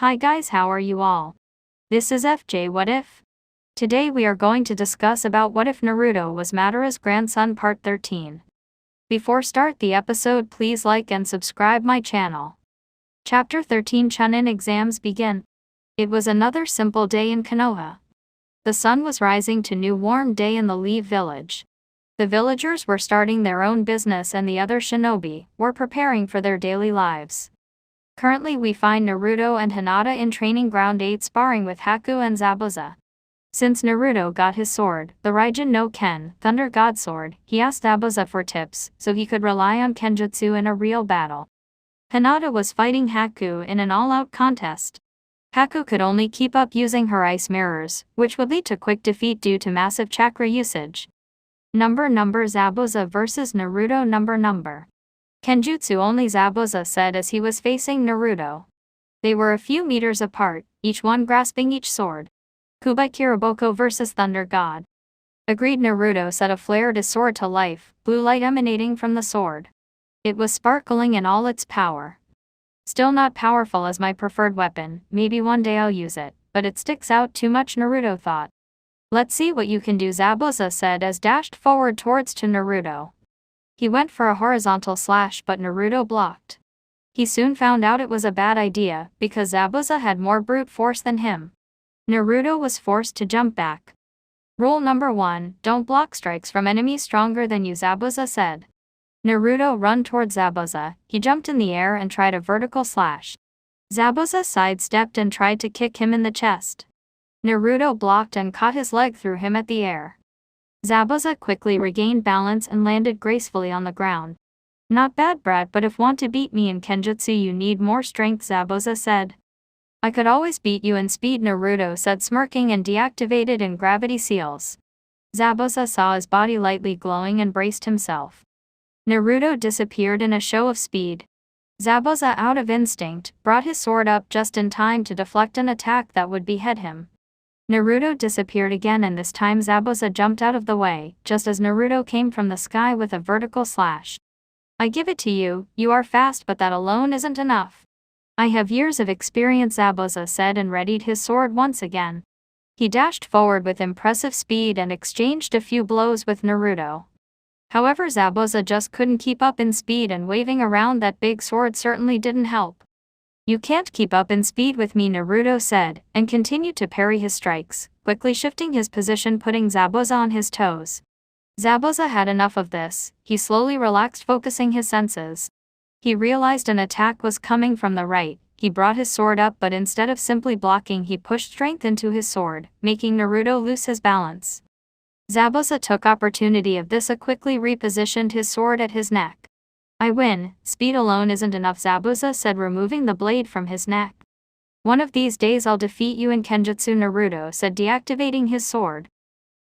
Hi guys, how are you all? This is FJ What If? Today we are going to discuss about what if Naruto was Madara's grandson part 13. Before start the episode, please like and subscribe my channel. Chapter 13 Chunin exams begin. It was another simple day in Konoha. The sun was rising to new warm day in the Leave village. The villagers were starting their own business and the other shinobi were preparing for their daily lives. Currently we find Naruto and Hinata in training ground 8 sparring with Haku and Zabuza. Since Naruto got his sword, the Raijin no Ken, Thunder God Sword, he asked Zabuza for tips so he could rely on Kenjutsu in a real battle. Hinata was fighting Haku in an all-out contest. Haku could only keep up using her ice mirrors, which would lead to quick defeat due to massive chakra usage. Number Zabuza versus Naruto number. Kenjutsu only, Zabuza said as he was facing Naruto. They were a few meters apart, each one grasping each sword. Kubai Kiriboko versus Thunder God. Agreed, Naruto set a flared his sword to life, blue light emanating from the sword. It was sparkling in all its power. Still not powerful as my preferred weapon, maybe one day I'll use it, but it sticks out too much, Naruto thought. Let's see what you can do, Zabuza said as dashed forward towards to Naruto. He went for a horizontal slash but Naruto blocked. He soon found out it was a bad idea because Zabuza had more brute force than him. Naruto was forced to jump back. Rule number 1, don't block strikes from enemies stronger than you, Zabuza said. Naruto ran towards Zabuza, he jumped in the air and tried a vertical slash. Zabuza sidestepped and tried to kick him in the chest. Naruto blocked and caught his leg through him at the air. Zabuza quickly regained balance and landed gracefully on the ground. Not bad, brat, but if want to beat me in Kenjutsu you need more strength, Zabuza said. I could always beat you in speed, Naruto said, smirking, and deactivated in gravity seals. Zabuza saw his body lightly glowing and braced himself. Naruto disappeared in a show of speed. Zabuza, out of instinct, brought his sword up just in time to deflect an attack that would behead him. Naruto disappeared again, and this time Zabuza jumped out of the way, just as Naruto came from the sky with a vertical slash. I give it to you, you are fast, but that alone isn't enough. I have years of experience, Zabuza said, and readied his sword once again. He dashed forward with impressive speed and exchanged a few blows with Naruto. However, Zabuza just couldn't keep up in speed, and waving around that big sword certainly didn't help. You can't keep up in speed with me, Naruto said, and continued to parry his strikes, quickly shifting his position, putting Zabuza on his toes. Zabuza had enough of this. He slowly relaxed, focusing his senses. He realized an attack was coming from the right. He brought his sword up, but instead of simply blocking, he pushed strength into his sword, making Naruto lose his balance. Zabuza took opportunity of this and quickly repositioned his sword at his neck. I win, speed alone isn't enough, Zabuza said, removing the blade from his neck. One of these days I'll defeat you in Kenjutsu, Naruto said, deactivating his sword.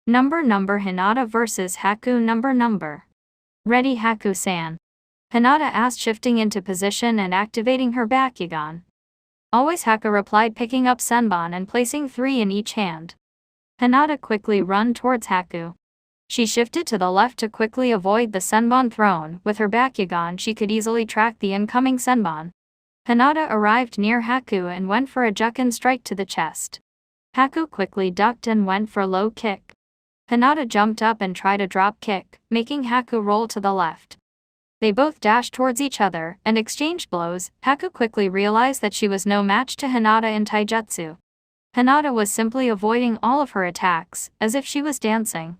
Number Hinata versus Haku number. Ready, Haku-san? Hinata asked, shifting into position and activating her Bakugan. Always, Haku replied, picking up Senbon and placing 3 in each hand. Hinata quickly ran towards Haku. She shifted to the left to quickly avoid the Senbon thrown. With her Bakugan she could easily track the incoming Senbon. Hinata arrived near Haku and went for a Juken strike to the chest. Haku quickly ducked and went for a low kick. Hinata jumped up and tried a drop kick, making Haku roll to the left. They both dashed towards each other and exchanged blows. Haku quickly realized that she was no match to Hinata in taijutsu. Hinata was simply avoiding all of her attacks, as if she was dancing.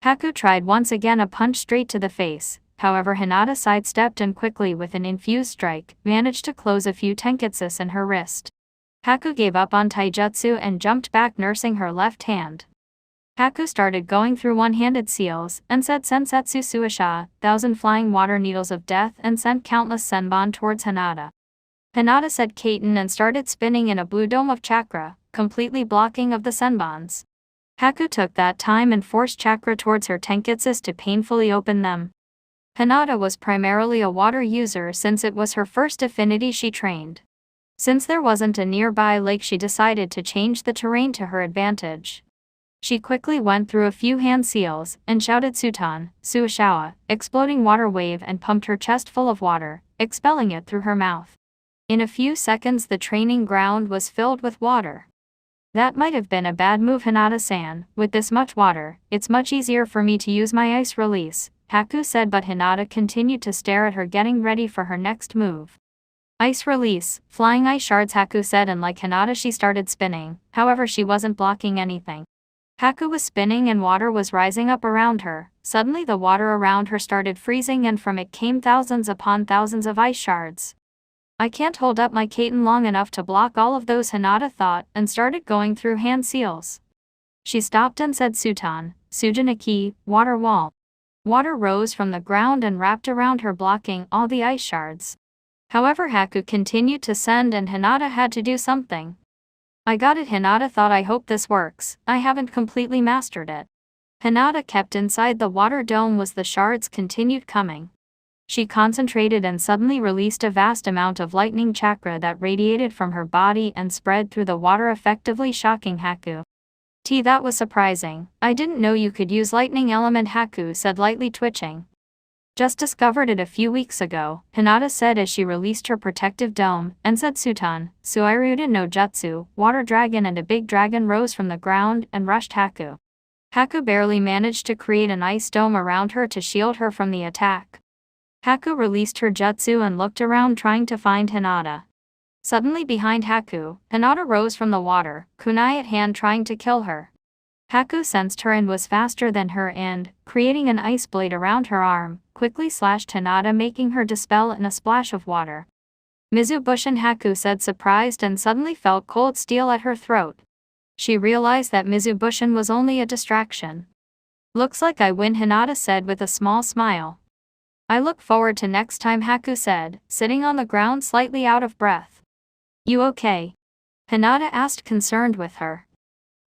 Haku tried once again, a punch straight to the face. However, Hinata sidestepped and quickly, with an infused strike, managed to close a few tenketsus in her wrist. Haku gave up on taijutsu and jumped back, nursing her left hand. Haku started going through one-handed seals and said Sensetsu Suisha, 1,000 flying water needles of death, and sent countless Senbon towards Hinata. Hinata said Kaiten and started spinning in a blue dome of chakra, completely blocking of the Senbons. Haku took that time and forced chakra towards her tenketsus to painfully open them. Hinata was primarily a water user since it was her first affinity she trained. Since there wasn't a nearby lake, she decided to change the terrain to her advantage. She quickly went through a few hand seals and shouted Sutan, Suishawa, exploding water wave, and pumped her chest full of water, expelling it through her mouth. In a few seconds the training ground was filled with water. That might have been a bad move, Hinata-san. With this much water, it's much easier for me to use my ice release, Haku said, but Hinata continued to stare at her, getting ready for her next move. Ice release, flying ice shards, Haku said, and like Hinata she started spinning, however she wasn't blocking anything. Haku was spinning and water was rising up around her. Suddenly the water around her started freezing and from it came thousands upon thousands of ice shards. I can't hold up my Katen long enough to block all of those, Hinata thought, and started going through hand seals. She stopped and said, Sutan, Sujanaki, water wall. Water rose from the ground and wrapped around her, blocking all the ice shards. However, Haku continued to send and Hinata had to do something. I got it, Hinata thought. I hope this works. I haven't completely mastered it. Hinata kept inside the water dome as the shards continued coming. She concentrated and suddenly released a vast amount of lightning chakra that radiated from her body and spread through the water, effectively shocking Haku. That was surprising. I didn't know you could use lightning element, Haku said, lightly twitching. Just discovered it a few weeks ago, Hinata said as she released her protective dome, and said, Sutan, Suiryuden no Jutsu, water dragon, and a big dragon rose from the ground and rushed Haku. Haku barely managed to create an ice dome around her to shield her from the attack. Haku released her jutsu and looked around, trying to find Hinata. Suddenly behind Haku, Hinata rose from the water, kunai at hand, trying to kill her. Haku sensed her and was faster than her and, creating an ice blade around her arm, quickly slashed Hinata, making her dispel in a splash of water. Mizubushin, Haku said, surprised, and suddenly felt cold steel at her throat. She realized that Mizubushin was only a distraction. Looks like I win, Hinata said with a small smile. I look forward to next time, Haku said, sitting on the ground slightly out of breath. You okay? Hinata asked, concerned with her.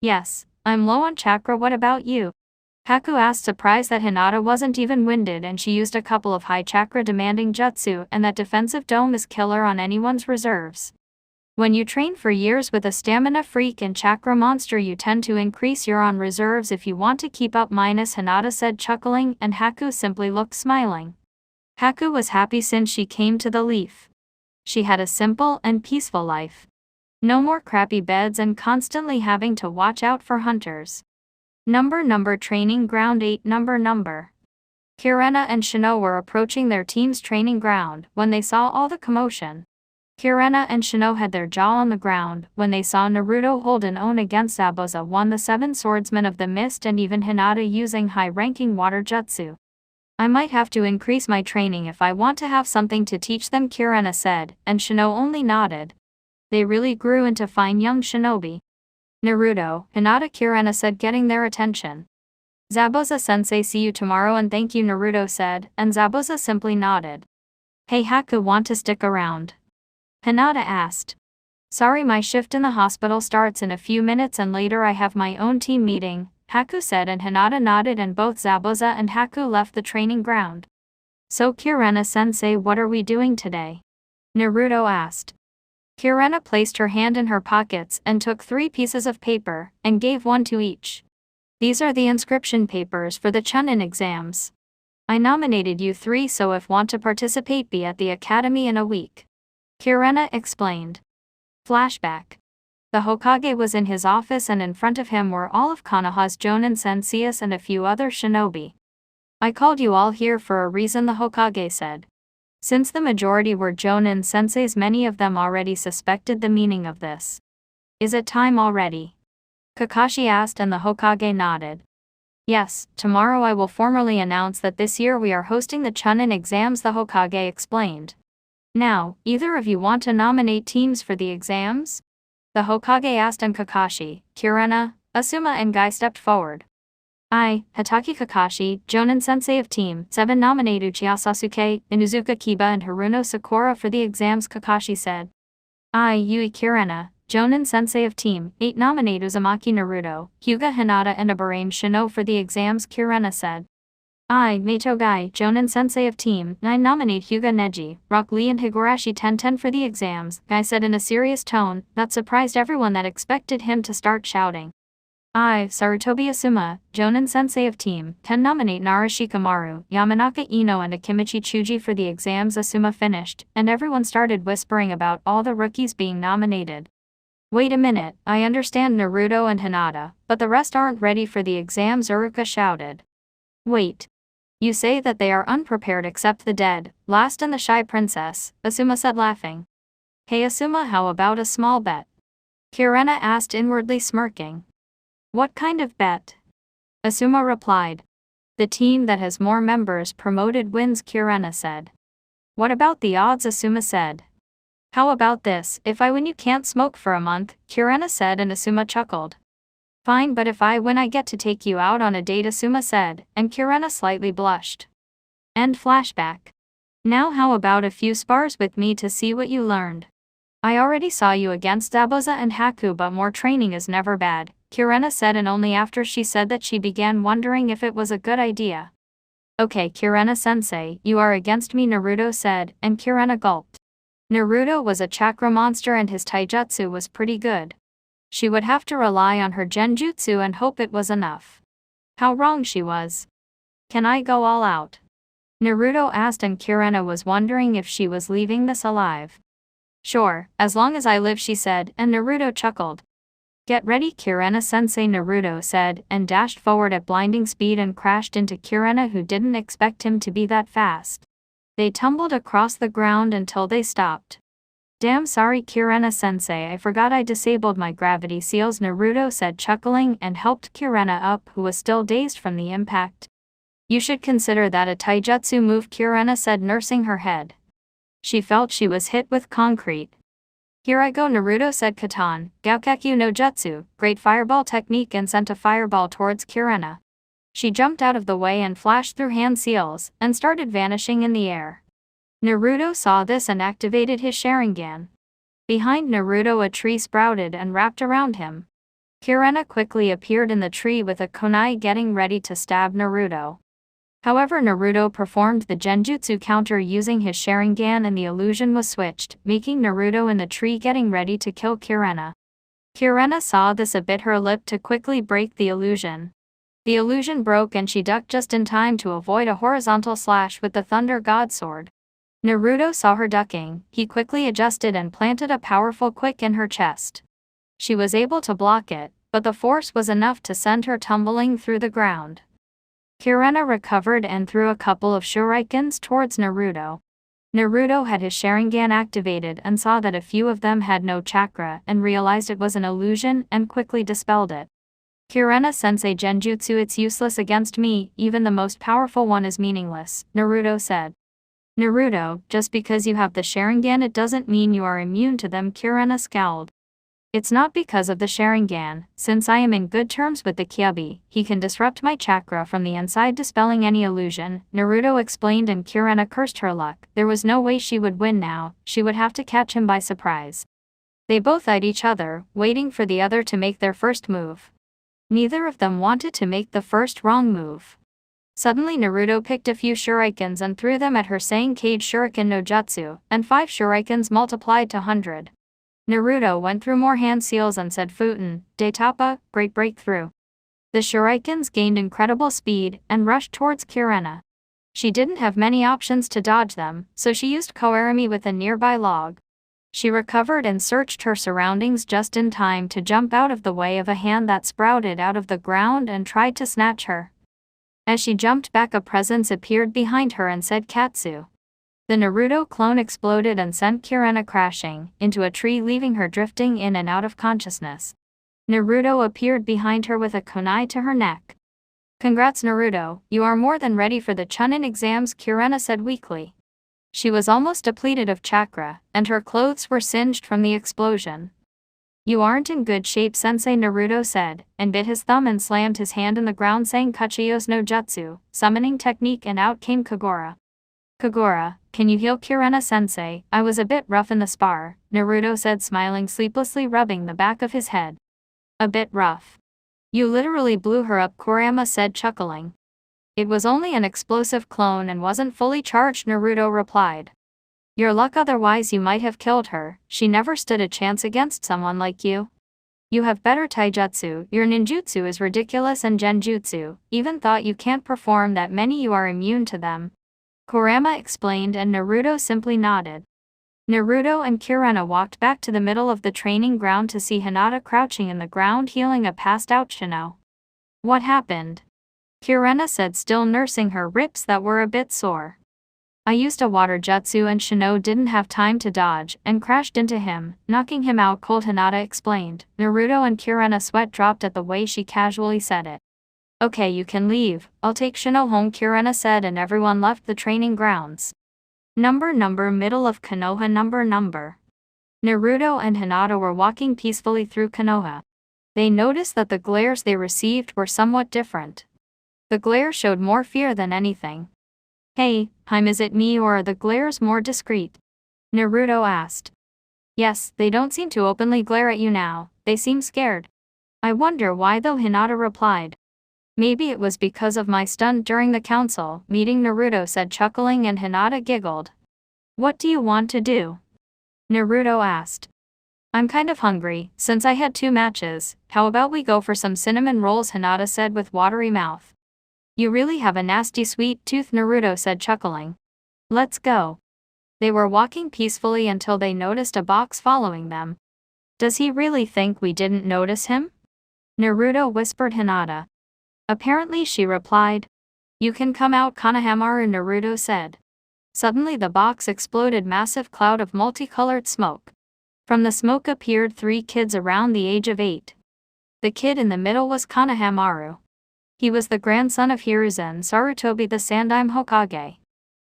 Yes, I'm low on chakra. What about you? Haku asked, surprised that Hinata wasn't even winded and she used a couple of high chakra demanding jutsu, and that defensive dome is killer on anyone's reserves. When you train for years with a stamina freak and chakra monster, you tend to increase your on reserves if you want to keep up, Hinata said, chuckling, and Haku simply looked smiling. Haku was happy since she came to the Leaf. She had a simple and peaceful life. No more crappy beds and constantly having to watch out for hunters. Number training ground 8. Number. Kirena and Shino were approaching their team's training ground when they saw all the commotion. Kirena and Shino had their jaw on the ground when they saw Naruto hold an own against Zabuza, won the 7 swordsmen of the mist, and even Hinata using high-ranking water jutsu. I might have to increase my training if I want to have something to teach them, Kirena said, and Shino only nodded. They really grew into fine young shinobi. Naruto, Hinata, Kirena said, getting their attention. Zabuza-sensei, see you tomorrow and thank you, Naruto said, and Zabuza simply nodded. Hey Haku, want to stick around? Hinata asked. Sorry, my shift in the hospital starts in a few minutes and later I have my own team meeting, Haku said, and Hinata nodded, and both Zabuza and Haku left the training ground. So Kirena-sensei, what are we doing today? Naruto asked. Kirena placed her hand in her pockets and took 3 pieces of paper, and gave one to each. These are the inscription papers for the Chunin exams. I nominated you 3, so if want to participate, be at the academy in a week. Kirena explained. Flashback. The Hokage was in his office and in front of him were all of Konoha's Jonin senseis and a few other shinobi. I called you all here for a reason, the Hokage said. Since the majority were Jonin senseis, many of them already suspected the meaning of this. Is it time already? Kakashi asked, and the Hokage nodded. Yes, tomorrow I will formally announce that this year we are hosting the Chunin exams, the Hokage explained. Now, either of you want to nominate teams for the exams? The Hokage asked, and Kakashi, Kirena, Asuma and Guy stepped forward. I, Hatake Kakashi, Jonin sensei of Team 7, nominate Uchiha Sasuke, Inuzuka Kiba and Haruno Sakura for the exams, Kakashi said. I, Yui Kirena, Jonin sensei of Team 8, nominate Uzumaki Naruto, Hyuga Hinata and Aburame Shino for the exams, Kirena said. I, Meito Guy, Jonin sensei of Team 9, nominate Hyuga Neji, Rock Lee and Higurashi Tenten for the exams, Guy said in a serious tone that surprised everyone that expected him to start shouting. I, Sarutobi Asuma, Jonin Sensei of Team 10 nominate Nara Shikamaru, Yamanaka Ino and Akimichi Chuji for the exams. Asuma finished, and everyone started whispering about all the rookies being nominated. Wait a minute, I understand Naruto and Hinata, but the rest aren't ready for the exams, Uruka shouted. Wait. You say that they are unprepared except the dead, last and the shy princess, Asuma said laughing. Hey Asuma, how about a small bet? Kirena asked inwardly smirking. What kind of bet? Asuma replied. The team that has more members promoted wins, Kirena said. What about the odds? Asuma said. How about this, if I win you can't smoke for a month, Kirena said, and Asuma chuckled. Fine, but if I win I get to take you out on a date, Asuma said, and Kirena slightly blushed. End flashback. Now how about a few spars with me to see what you learned? I already saw you against Zabuza and Haku, but more training is never bad, Kirena said, and only after she said that she began wondering if it was a good idea. Okay Kirena-sensei, you are against me, Naruto said, and Kirena gulped. Naruto was a chakra monster and his taijutsu was pretty good. She would have to rely on her genjutsu and hope it was enough. How wrong she was. Can I go all out? Naruto asked, and Kirena was wondering if she was leaving this alive. Sure, as long as I live, she said, and Naruto chuckled. Get ready Kirena-sensei, Naruto said, and dashed forward at blinding speed and crashed into Kirena, who didn't expect him to be that fast. They tumbled across the ground until they stopped. Damn sorry Kirena-sensei, I forgot I disabled my gravity seals, Naruto said, chuckling, and helped Kirena up, who was still dazed from the impact. You should consider that a taijutsu move, Kirena said, nursing her head. She felt she was hit with concrete. Here I go, Naruto said, Katan, Gaokekyu no Jutsu, great fireball technique, and sent a fireball towards Kirena. She jumped out of the way and flashed through hand seals, and started vanishing in the air. Naruto saw this and activated his Sharingan. Behind Naruto a tree sprouted and wrapped around him. Kirena quickly appeared in the tree with a kunai, getting ready to stab Naruto. However, Naruto performed the genjutsu counter using his Sharingan and the illusion was switched, making Naruto in the tree getting ready to kill Kirena. Kirena saw this and bit her lip to quickly break the illusion. The illusion broke and she ducked just in time to avoid a horizontal slash with the Thunder God Sword. Naruto saw her ducking, he quickly adjusted and planted a powerful quick in her chest. She was able to block it, but the force was enough to send her tumbling through the ground. Kirena recovered and threw a couple of shurikens towards Naruto. Naruto had his Sharingan activated and saw that a few of them had no chakra and realized it was an illusion and quickly dispelled it. Kirena-sensei genjutsu, it's useless against me, even the most powerful one is meaningless, Naruto said. Naruto, just because you have the Sharingan it doesn't mean you are immune to them, Kirena scowled. It's not because of the Sharingan, since I am in good terms with the Kyuubi, he can disrupt my chakra from the inside, dispelling any illusion, Naruto explained, and Kirena cursed her luck. There was no way she would win now, she would have to catch him by surprise. They both eyed each other, waiting for the other to make their first move. Neither of them wanted to make the first wrong move. Suddenly Naruto picked a few shurikens and threw them at her, saying Kage Shuriken no Jutsu, and 5 shurikens multiplied to 100. Naruto went through more hand seals and said Futen, Daitapa, great breakthrough. The shurikens gained incredible speed and rushed towards Kirena. She didn't have many options to dodge them, so she used Koarami with a nearby log. She recovered and searched her surroundings just in time to jump out of the way of a hand that sprouted out of the ground and tried to snatch her. As she jumped back, a presence appeared behind her and said Katsu. The Naruto clone exploded and sent Kirena crashing into a tree, leaving her drifting in and out of consciousness. Naruto appeared behind her with a kunai to her neck. Congrats Naruto, you are more than ready for the Chunin exams, Kirena said weakly. She was almost depleted of chakra, and her clothes were singed from the explosion. You aren't in good shape, Sensei, Naruto said, and bit his thumb and slammed his hand in the ground, saying Kachiyos no Jutsu, summoning technique, and out came Kagura. Kagura, can you heal Kirena-sensei? I was a bit rough in the spar, Naruto said, smiling sleeplessly, rubbing the back of his head. A bit rough. You literally blew her up, Kurama said, chuckling. It was only an explosive clone and wasn't fully charged, Naruto replied. Your luck, otherwise you might have killed her, she never stood a chance against someone like you. You have better taijutsu, your ninjutsu is ridiculous, and genjutsu, even thought you can't perform that many, you are immune to them. Kurama explained, and Naruto simply nodded. Naruto and Kurena walked back to the middle of the training ground to see Hinata crouching in the ground healing a passed-out Shino. What happened? Kurena said, still nursing her ribs that were a bit sore. I used a water jutsu and Shino didn't have time to dodge and crashed into him, knocking him out cold, Hinata explained. Naruto and Kurena sweat dropped at the way she casually said it. Okay, you can leave, I'll take Shino home, Kurena said, and everyone left the training grounds. Number middle of Konoha. Number. Naruto and Hinata were walking peacefully through Konoha. They noticed that the glares they received were somewhat different. The glare showed more fear than anything. Hey, is it me or are the glares more discreet? Naruto asked. Yes, they don't seem to openly glare at you now, they seem scared. I wonder why though, Hinata replied. Maybe it was because of my stunt during the council meeting, Naruto said, chuckling, and Hinata giggled. What do you want to do? Naruto asked. I'm kind of hungry, since I had 2 matches, how about we go for some cinnamon rolls, Hinata said with watery mouth. You really have a nasty sweet tooth, Naruto said, chuckling. Let's go. They were walking peacefully until they noticed a box following them. Does he really think we didn't notice him? Naruto whispered Hinata. Apparently, she replied. You can come out, Konohamaru, Naruto said. Suddenly the box exploded, massive cloud of multicolored smoke. From the smoke appeared 3 kids around the age of 8. The kid in the middle was Konohamaru. He was the grandson of Hiruzen Sarutobi, the Sandaime Hokage.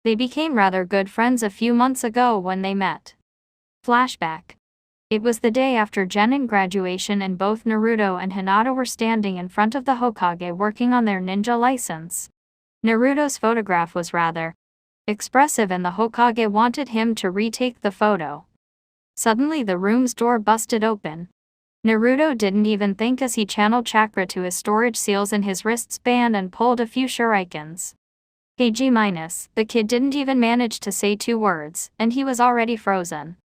They became rather good friends a few months ago when they met. Flashback. It was the day after Genin graduation and both Naruto and Hinata were standing in front of the Hokage working on their ninja license. Naruto's photograph was rather expressive and the Hokage wanted him to retake the photo. Suddenly the room's door busted open. Naruto didn't even think as he channeled chakra to his storage seals in his wristband and pulled a few shurikens. KG-. The kid didn't even manage to say 2 words, and he was already frozen.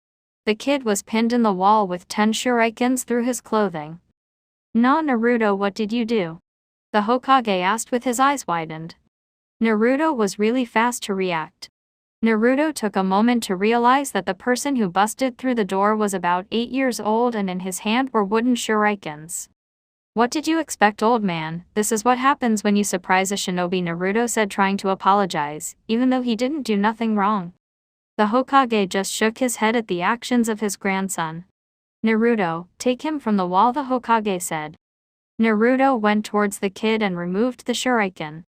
The kid was pinned in the wall with 10 shurikens through his clothing. Nah, Naruto, what did you do? The Hokage asked with his eyes widened. Naruto was really fast to react. Naruto took a moment to realize that the person who busted through the door was about 8 years old and in his hand were wooden shurikens. What did you expect, old man? This is what happens when you surprise a shinobi, Naruto said, trying to apologize, even though he didn't do nothing wrong. The Hokage just shook his head at the actions of his grandson. Naruto, take him from the wall, the Hokage said. Naruto went towards the kid and removed the shuriken.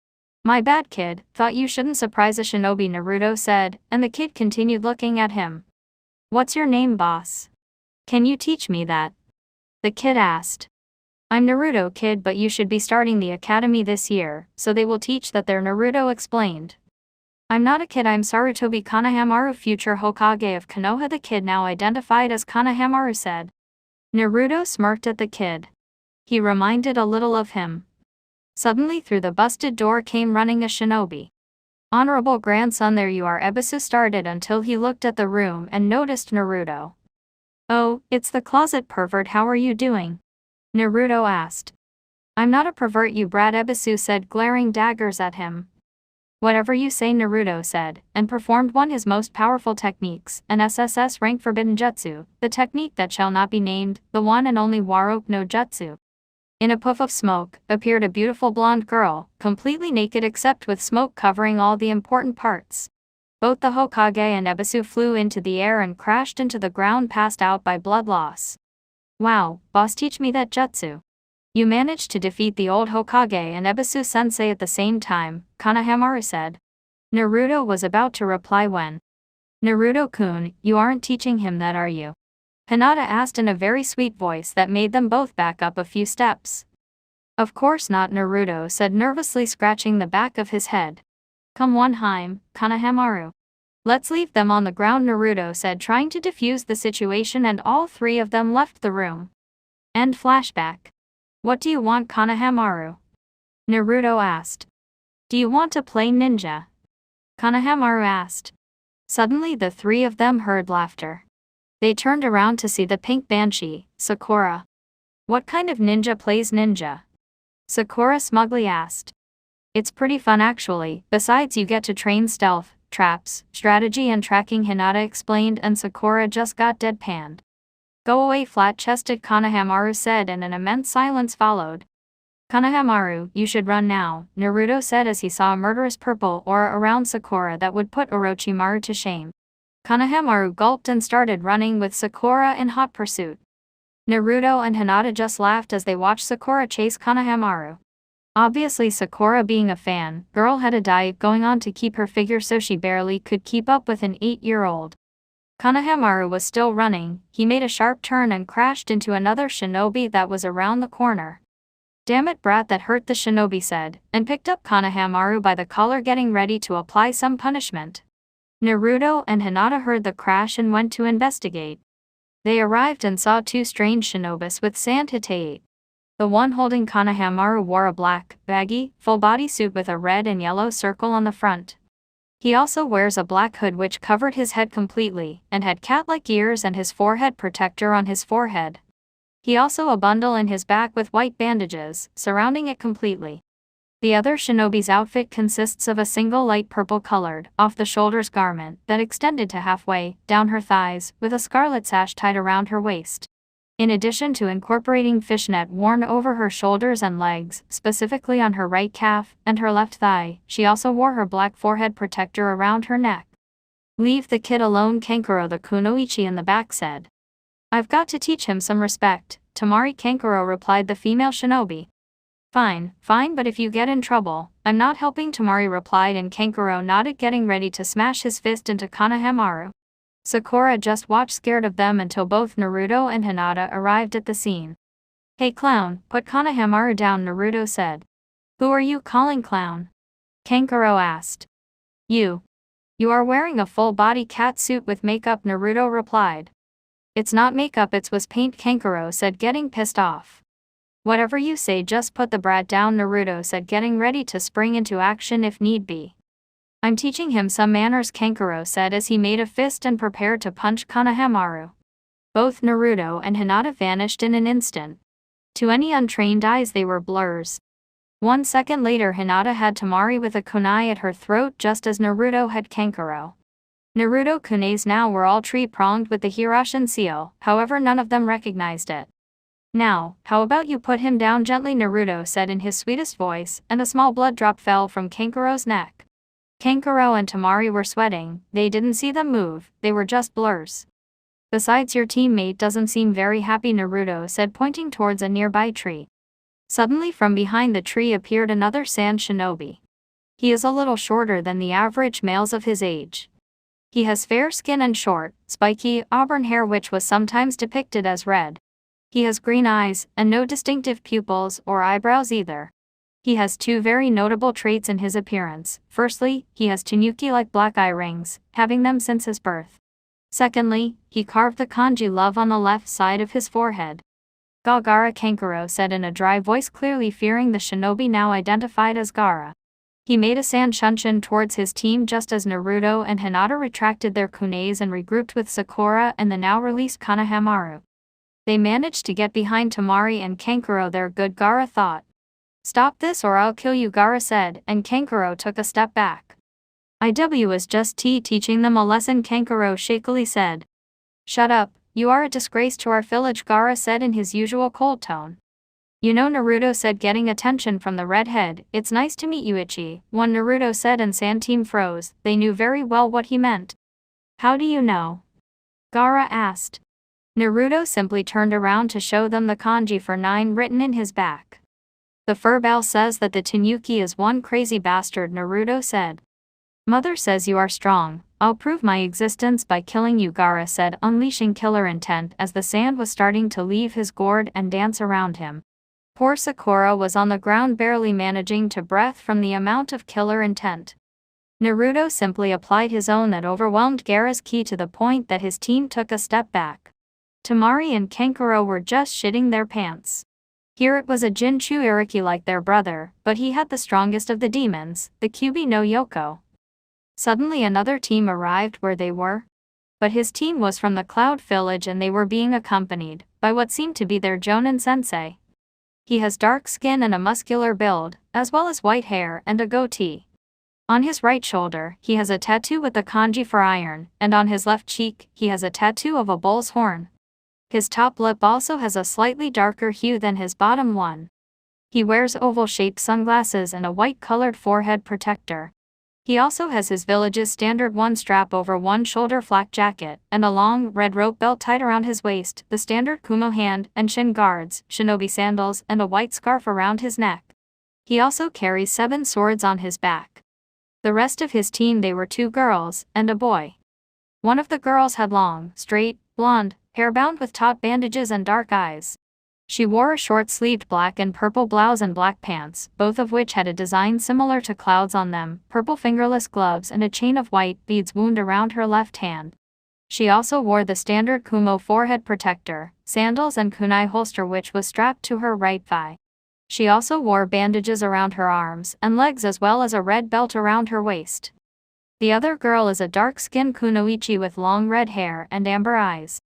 My bad, kid, thought you shouldn't surprise a shinobi, Naruto said, and the kid continued looking at him. What's your name, boss? Can you teach me that? The kid asked. I'm Naruto, kid, but you should be starting the academy this year, so they will teach that there, Naruto explained. I'm not a kid, I'm Sarutobi Konohamaru, future Hokage of Konoha, the kid now identified as Konohamaru said. Naruto smirked at the kid. He reminded a little of him. Suddenly through the busted door came running a shinobi. Honorable grandson, there you are, Ebisu started until he looked at the room and noticed Naruto. Oh, it's the closet pervert, how are you doing? Naruto asked. I'm not a pervert, you brat, Ebisu said, glaring daggers at him. Whatever you say, Naruto said, and performed one of his most powerful techniques, an SSS rank forbidden jutsu, the technique that shall not be named, the one and only Waroku no Jutsu. In a puff of smoke, appeared a beautiful blonde girl, completely naked except with smoke covering all the important parts. Both the Hokage and Ebisu flew into the air and crashed into the ground, passed out by blood loss. Wow, boss, teach me that jutsu. You managed to defeat the old Hokage and Ebisu sensei at the same time, Konohamaru said. Naruto was about to reply when. Naruto-kun, you aren't teaching him that, are you? Hinata asked in a very sweet voice that made them both back up a few steps. Of course not, Naruto said, nervously scratching the back of his head. Come on, Konohamaru. Let's leave them on the ground, Naruto said, trying to defuse the situation, and all 3 of them left the room. End flashback. What do you want, Konohamaru? Naruto asked. Do you want to play ninja? Konohamaru asked. Suddenly the 3 of them heard laughter. They turned around to see the pink banshee, Sakura. What kind of ninja plays ninja? Sakura smugly asked. It's pretty fun actually, besides you get to train stealth, traps, strategy and tracking, Hinata explained, and Sakura just got deadpanned. Go away, flat-chested Konohamaru said, and an immense silence followed. Konohamaru, you should run now, Naruto said as he saw a murderous purple aura around Sakura that would put Orochimaru to shame. Konohamaru gulped and started running with Sakura in hot pursuit. Naruto and Hinata just laughed as they watched Sakura chase Konohamaru. Obviously Sakura, being a fan girl, had a diet going on to keep her figure, so she barely could keep up with an 8-year-old. Konohamaru was still running. He made a sharp turn and crashed into another shinobi that was around the corner. Damn it, brat, that hurt, the shinobi said, and picked up Konohamaru by the collar, getting ready to apply some punishment. Naruto and Hinata heard the crash and went to investigate. They arrived and saw two strange shinobis with sand Hitate. The one holding Konohamaru wore a black, baggy, full-body suit with a red and yellow circle on the front. He also wears a black hood which covered his head completely, and had cat-like ears and his forehead protector on his forehead. He also a bundle in his back with white bandages, surrounding it completely. The other shinobi's outfit consists of a single light purple-colored, off-the-shoulders garment that extended to halfway down her thighs, with a scarlet sash tied around her waist. In addition to incorporating fishnet worn over her shoulders and legs, specifically on her right calf and her left thigh, she also wore her black forehead protector around her neck. Leave the kid alone, Kankuro the kunoichi in the back said. I've got to teach him some respect, Tamari Kankuro replied the female shinobi. Fine, but if you get in trouble, I'm not helping, Tamari replied, and Kankuro nodded, getting ready to smash his fist into Konohamaru. Sakura just watched, scared of them, until both Naruto and Hinata arrived at the scene. Hey clown, put Konohamaru down, Naruto said. Who are you calling clown? Kankuro asked. You. You are wearing a full-body cat suit with makeup, Naruto replied. It's not makeup, it was paint, Kankuro said, getting pissed off. Whatever you say, just put the brat down, Naruto said, getting ready to spring into action if need be. I'm teaching him some manners, Kankuro said as he made a fist and prepared to punch Konohamaru. Both Naruto and Hinata vanished in an instant. To any untrained eyes they were blurs. 1 second later Hinata had Tamari with a kunai at her throat, just as Naruto had Kankuro. Naruto kunais now were all tree-pronged with the Hirashin seal, however none of them recognized it. Now, how about you put him down gently, Naruto said in his sweetest voice, and a small blood drop fell from Kankuro's neck. Kankuro and Tamari were sweating. They didn't see them move, they were just blurs. Besides, your teammate doesn't seem very happy, Naruto said, pointing towards a nearby tree. Suddenly from behind the tree appeared another sand shinobi. He is a little shorter than the average males of his age. He has fair skin and short, spiky, auburn hair which was sometimes depicted as red. He has green eyes, and no distinctive pupils or eyebrows either. He has two very notable traits in his appearance. Firstly, he has tanuki-like black eye rings, having them since his birth. Secondly, he carved the kanji love on the left side of his forehead. Gaara, Kankuro said in a dry voice, clearly fearing the shinobi now identified as Gaara. He made a sand shunshin towards his team just as Naruto and Hinata retracted their kunais and regrouped with Sakura and the now released Konohamaru. They managed to get behind Tamari and Kankuro. Their good, Gaara thought. Stop this or I'll kill you, Gaara said, and Kankuro took a step back. IW is just teaching them a lesson, Kankuro shakily said. Shut up, you are a disgrace to our village, Gaara said in his usual cold tone. You know, Naruto said, getting attention from the redhead. It's nice to meet you, Ichi, one Naruto said, and Sand Team froze. They knew very well what he meant. How do you know? Gaara asked. Naruto simply turned around to show them the kanji for 9 written in his back. The furball says that the tanuki is one crazy bastard, Naruto said. Mother says you are strong. I'll prove my existence by killing you, Gaara said, unleashing killer intent as the sand was starting to leave his gourd and dance around him. Poor Sakura was on the ground, barely managing to breathe from the amount of killer intent. Naruto simply applied his own that overwhelmed Gaara's ki to the point that his team took a step back. Tamari and Kankuro were just shitting their pants. Here it was a Jinchu Iriki like their brother, but he had the strongest of the demons, the Kyuubi no Yoko. Suddenly another team arrived where they were. But his team was from the Cloud Village and they were being accompanied by what seemed to be their Jonin sensei. He has dark skin and a muscular build, as well as white hair and a goatee. On his right shoulder, he has a tattoo with the kanji for iron, and on his left cheek, he has a tattoo of a bull's horn. His top lip also has a slightly darker hue than his bottom one. He wears oval-shaped sunglasses and a white-colored forehead protector. He also has his village's standard one-strap over one shoulder flak jacket, and a long, red rope belt tied around his waist, the standard kumo hand and shin guards, shinobi sandals, and a white scarf around his neck. He also carries 7 swords on his back. The rest of his team, they were 2 girls and a boy. One of the girls had long, straight, blonde hair bound with taut bandages and dark eyes. She wore a short-sleeved black and purple blouse and black pants, both of which had a design similar to clouds on them, purple fingerless gloves and a chain of white beads wound around her left hand. She also wore the standard kumo forehead protector, sandals and kunai holster which was strapped to her right thigh. She also wore bandages around her arms and legs as well as a red belt around her waist. The other girl is a dark-skinned kunoichi with long red hair and amber eyes.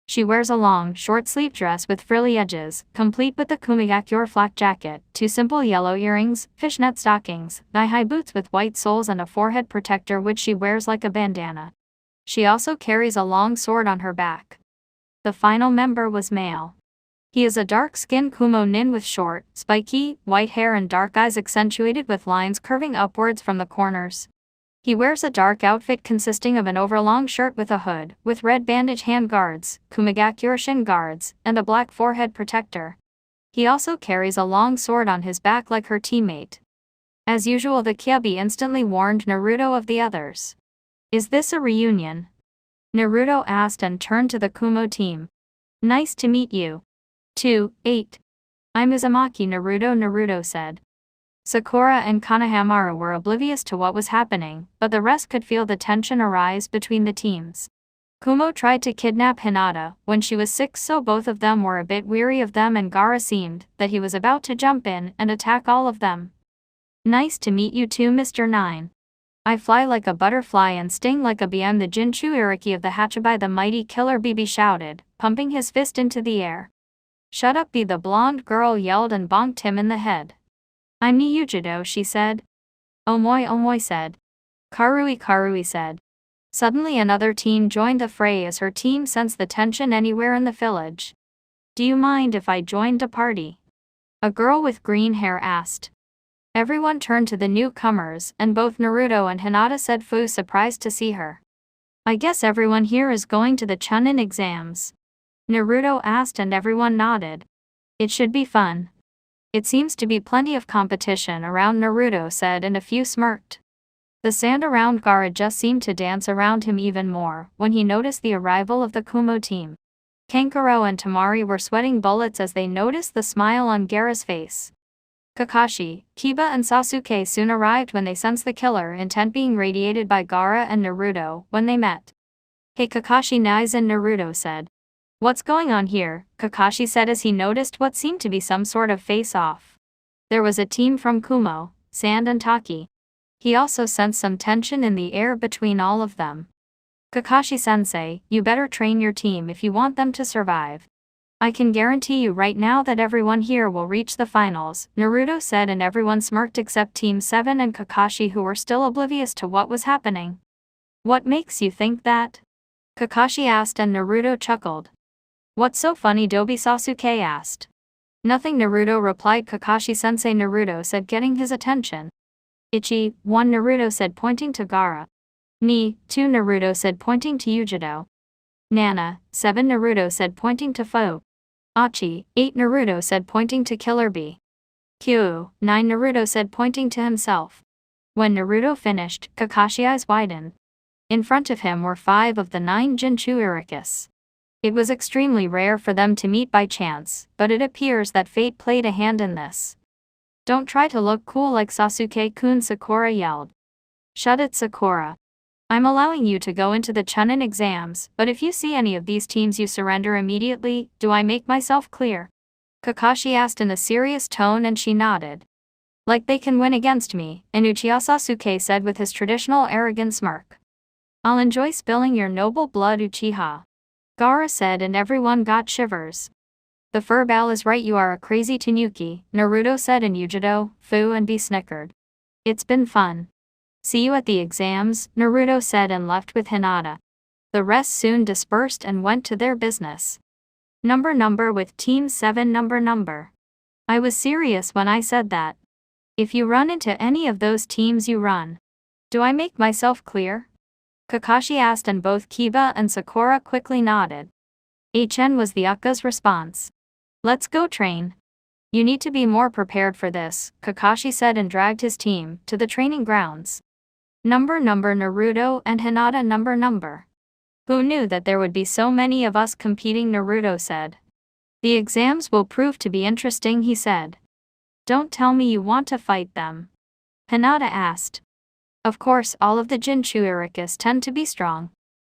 She wears a long, short-sleeved dress with frilly edges, complete with the kumigakure flak jacket, 2 simple yellow earrings, fishnet stockings, thigh-high boots with white soles and a forehead protector which she wears like a bandana. She also carries a long sword on her back. The final member was male. He is a dark-skinned kumo nin with short, spiky, white hair and dark eyes accentuated with lines curving upwards from the corners. He wears a dark outfit consisting of an overlong shirt with a hood, with red bandage hand guards, kumigakure shin guards, and a black forehead protector. He also carries a long sword on his back like her teammate. As usual, the Kyuubi instantly warned Naruto of the others. "Is this a reunion?" Naruto asked and turned to the Kumo team. "Nice to meet you. 2-8. I'm Uzumaki." Naruto said. Sakura and Kanehamaru were oblivious to what was happening, but the rest could feel the tension arise between the teams. Kumo tried to kidnap Hinata when she was 6, so both of them were a bit weary of them, and Gaara seemed that he was about to jump in and attack all of them. "Nice to meet you too, Mr. 9. I fly like a butterfly and sting like a bee. I'm the Jinchu Iriki of the Hachibai," the mighty killer BB shouted, pumping his fist into the air. "Shut up, B," the blonde girl yelled and bonked him in the head. "I'm Niujido," she said. Omoi said. Karui said. Suddenly another team joined the fray as her team sensed the tension anywhere in the village. "Do you mind if I joined a party?" a girl with green hair asked. Everyone turned to the newcomers, and both Naruto and Hinata said fu, surprised to see her. "I guess everyone here is going to the Chunin exams?" Naruto asked, and everyone nodded. "It should be fun. It seems to be plenty of competition around," Naruto said, and a few smirked. The sand around Gaara just seemed to dance around him even more when he noticed the arrival of the Kumo team. Kankuro and Temari were sweating bullets as they noticed the smile on Gaara's face. Kakashi, Kiba and Sasuke soon arrived when they sensed the killer intent being radiated by Gaara and Naruto when they met. "Hey Kakashi," Naizen, Naruto said. "What's going on here?" Kakashi said as he noticed what seemed to be some sort of face-off. There was a team from Kumo, Sand and Taki. He also sensed some tension in the air between all of them. "Kakashi-sensei, you better train your team if you want them to survive. I can guarantee you right now that everyone here will reach the finals," Naruto said, and everyone smirked except Team 7 and Kakashi, who were still oblivious to what was happening. "What makes you think that?" Kakashi asked, and Naruto chuckled. "What's so funny, Dobi?" Sasuke asked. "Nothing," Naruto replied. "Kakashi-sensei," Naruto said, getting his attention. "Ichi, 1," Naruto said, pointing to Gaara. "Ni, 2," Naruto said, pointing to Yujido. "Nana, 7," Naruto said, pointing to Fu. "Achi, 8," Naruto said, pointing to Killer Bee. "Kyu, 9," Naruto said, pointing to himself. When Naruto finished, Kakashi's eyes widened. In front of him were 5 of the 9 Jinchu Irikis. It was extremely rare for them to meet by chance, but it appears that fate played a hand in this. "Don't try to look cool like Sasuke-kun," Sakura yelled. "Shut it, Sakura. I'm allowing you to go into the Chunin exams, but if you see any of these teams you surrender immediately. Do I make myself clear?" Kakashi asked in a serious tone, and she nodded. "Like they can win against me," Uchiha Sasuke said with his traditional arrogant smirk. I'll enjoy spilling your noble blood, Uchiha. Gaara said, and everyone got shivers. The furball is right, you are a crazy tanuki, Naruto said, and Yujido, Fu and B snickered. It's been fun. See you at the exams, Naruto said and left with Hinata. The rest soon dispersed and went to their business. Number with Team 7 number. I was serious when I said that. If you run into any of those teams, you run. Do I make myself clear? Kakashi asked, and both Kiba and Sakura quickly nodded. HN was the Ukka's response. Let's go train. You need to be more prepared for this, Kakashi said and dragged his team to the training grounds. Naruto and Hinata number. Who knew that there would be so many of us competing, Naruto said. The exams will prove to be interesting, he said. Don't tell me you want to fight them. Hinata asked. Of course, all of the Jinchurikis tend to be strong.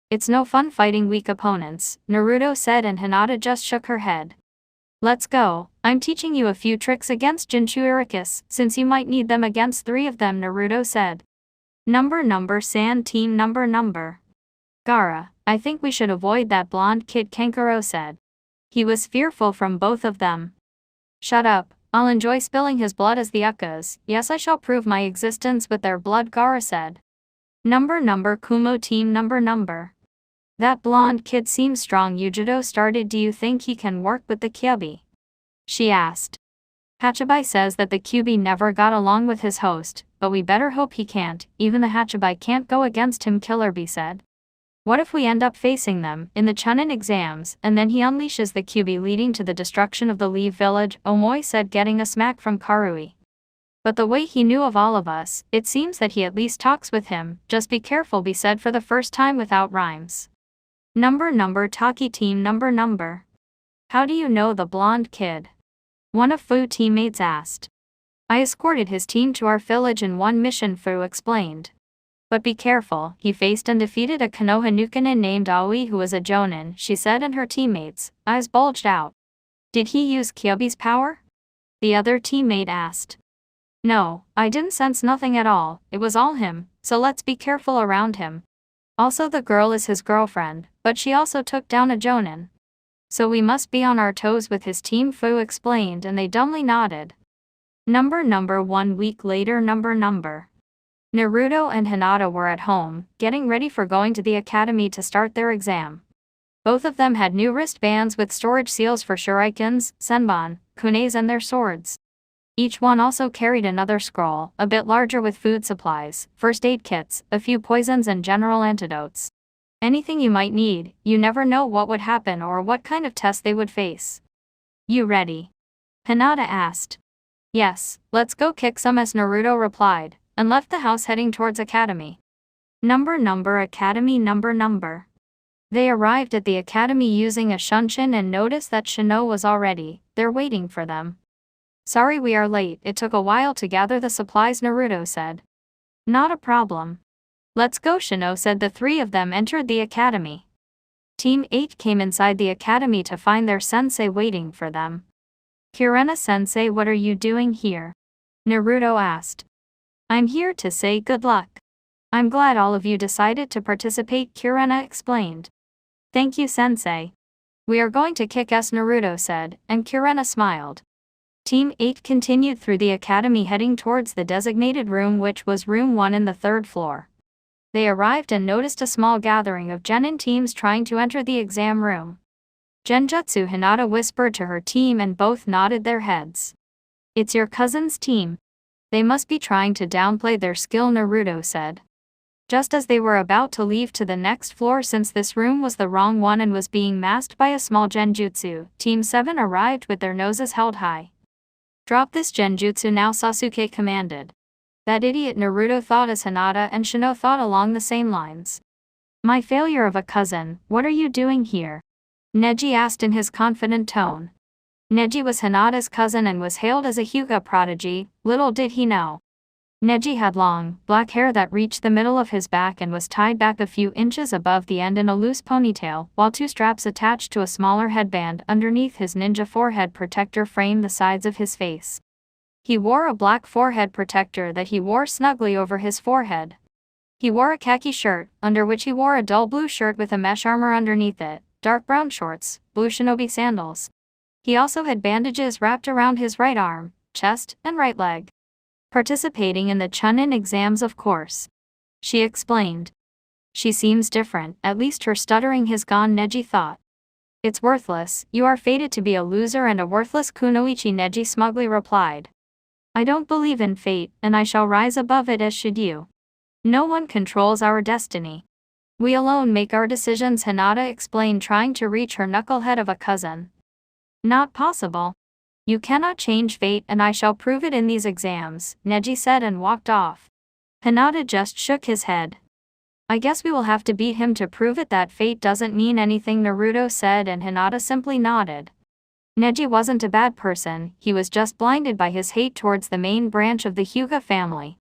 It's no fun fighting weak opponents, Naruto said, and Hinata just shook her head. Let's go, I'm teaching you a few tricks against Jinchurikis, since you might need them against 3 of them, Naruto said. San team number. Gaara, I think we should avoid that blonde kid, Kankuro said. He was fearful from both of them. Shut up, I'll enjoy spilling his blood as the Ukkas, yes I shall prove my existence with their blood, Gaara said. Kumo team number. That blonde kid seems strong, Yujido started. Do you think he can work with the Kyuubi? She asked. Hachibai says that the Kyuubi never got along with his host, but we better hope he can't, even the Hachibai can't go against him, Killer Bee said. What if we end up facing them in the Chunin exams, and then he unleashes the Kyuubi, leading to the destruction of the Leaf Village, Omoi said, getting a smack from Karui. But the way he knew of all of us, it seems that he at least talks with him. Just be careful, Bee said for the first time without rhymes. Taki team number. How do you know the blonde kid? One of Fu's teammates asked. I escorted his team to our village in one mission, Fu explained. But be careful, he faced and defeated a Konoha Nukenin named Aoi who was a Jonin, she said, and her teammates' eyes bulged out. Did he use Kyuubi's power? The other teammate asked. No, I didn't sense nothing at all, it was all him, so let's be careful around him. Also the girl is his girlfriend, but she also took down a Jonin. So we must be on our toes with his team, Fu explained, and they dumbly nodded. 1 week later number. Naruto and Hinata were at home, getting ready for going to the academy to start their exam. Both of them had new wristbands with storage seals for shurikens, senbon, kunes and their swords. Each one also carried another scroll, a bit larger, with food supplies, first aid kits, a few poisons and general antidotes. Anything you might need, you never know what would happen or what kind of test they would face. You ready? Hinata asked. Yes, let's go kick some, as Naruto replied, and left the house heading towards academy. Academy number. They arrived at the academy using a shunshin and noticed that Shino was already there waiting for them. Sorry we are late, it took a while to gather the supplies, Naruto said. Not a problem. Let's go, Shino said. The 3 of them entered the academy. Team 8 came inside the academy to find their sensei waiting for them. Kurena sensei, what are you doing here? Naruto asked. I'm here to say good luck. I'm glad all of you decided to participate, Kurena explained. Thank you, sensei. We are going to kick ass, Naruto said, and Kurena smiled. Team 8 continued through the academy heading towards the designated room, which was room 1 in the 3rd floor. They arrived and noticed a small gathering of Genin teams trying to enter the exam room. Genjutsu Hinata whispered to her team and both nodded their heads. It's your cousin's team. They must be trying to downplay their skill, Naruto said. Just as they were about to leave to the next floor, since this room was the wrong one and was being masked by a small genjutsu, Team 7 arrived with their noses held high. Drop this genjutsu now, Sasuke commanded. That idiot, Naruto thought as Hinata and Shino thought along the same lines. My failure of a cousin, what are you doing here? Neji asked in his confident tone. Neji was Hinata's cousin and was hailed as a Hyuga prodigy, little did he know. Neji had long, black hair that reached the middle of his back and was tied back a few inches above the end in a loose ponytail, while 2 straps attached to a smaller headband underneath his ninja forehead protector framed the sides of his face. He wore a black forehead protector that he wore snugly over his forehead. He wore a khaki shirt, under which he wore a dull blue shirt with a mesh armor underneath it, dark brown shorts, blue shinobi sandals. He also had bandages wrapped around his right arm, chest, and right leg. Participating in the Chunin exams, of course. She explained. She seems different, at least her stuttering has gone, Neji thought. It's worthless, you are fated to be a loser and a worthless kunoichi, Neji smugly replied. I don't believe in fate, and I shall rise above it, as should you. No one controls our destiny. We alone make our decisions, Hinata explained, trying to reach her knucklehead of a cousin. Not possible. You cannot change fate, and I shall prove it in these exams, Neji said and walked off. Hinata just shook his head. I guess we will have to beat him to prove it that fate doesn't mean anything, Naruto said, and Hinata simply nodded. Neji wasn't a bad person, he was just blinded by his hate towards the main branch of the Hyuga family.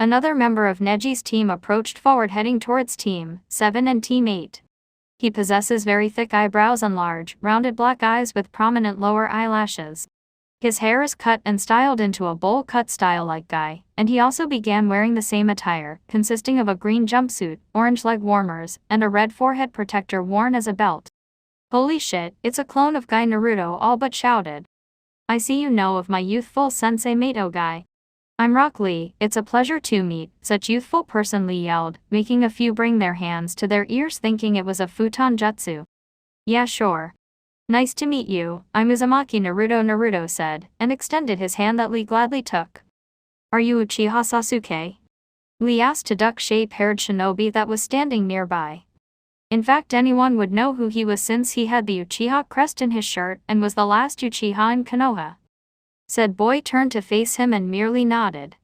Another member of Neji's team approached forward, heading towards Team 7 and Team 8. He possesses very thick eyebrows and large, rounded black eyes with prominent lower eyelashes. His hair is cut and styled into a bowl cut style like guy, and he also began wearing the same attire, consisting of a green jumpsuit, orange leg warmers, and a red forehead protector worn as a belt. Holy shit, it's a clone of Guy, Naruto all but shouted. I see you know of my youthful sensei Mato guy. I'm Rock Lee, it's a pleasure to meet such youthful person, Lee yelled, making a few bring their hands to their ears thinking it was a futon jutsu. Yeah, sure. Nice to meet you, I'm Uzumaki, Naruto said, and extended his hand that Lee gladly took. Are you Uchiha Sasuke? Lee asked a duck-shaped-haired shinobi that was standing nearby. In fact, anyone would know who he was since he had the Uchiha crest in his shirt and was the last Uchiha in Konoha. Said boy turned to face him and merely nodded.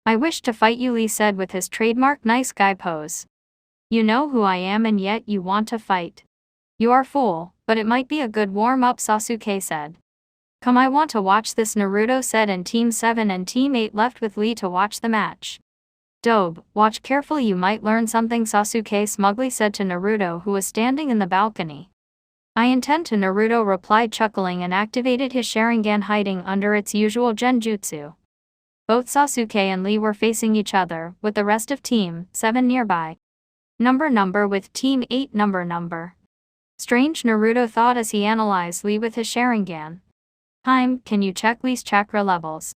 I wish to fight you, Lee said with his trademark nice guy pose. You know who I am and yet you want to fight. You are fool, but it might be a good warm-up, Sasuke said. Come, I want to watch this, Naruto said, and Team 7 and Team 8 left with Lee to watch the match. Dobe, watch carefully, you might learn something, Sasuke smugly said to Naruto, who was standing in the balcony. I intend to, Naruto replied, chuckling, and activated his Sharingan, hiding under its usual genjutsu. Both Sasuke and Lee were facing each other, with the rest of Team 7 nearby. Number with Team 8 number. Strange, Naruto thought as he analyzed Lee with his Sharingan. Can you check Lee's chakra levels?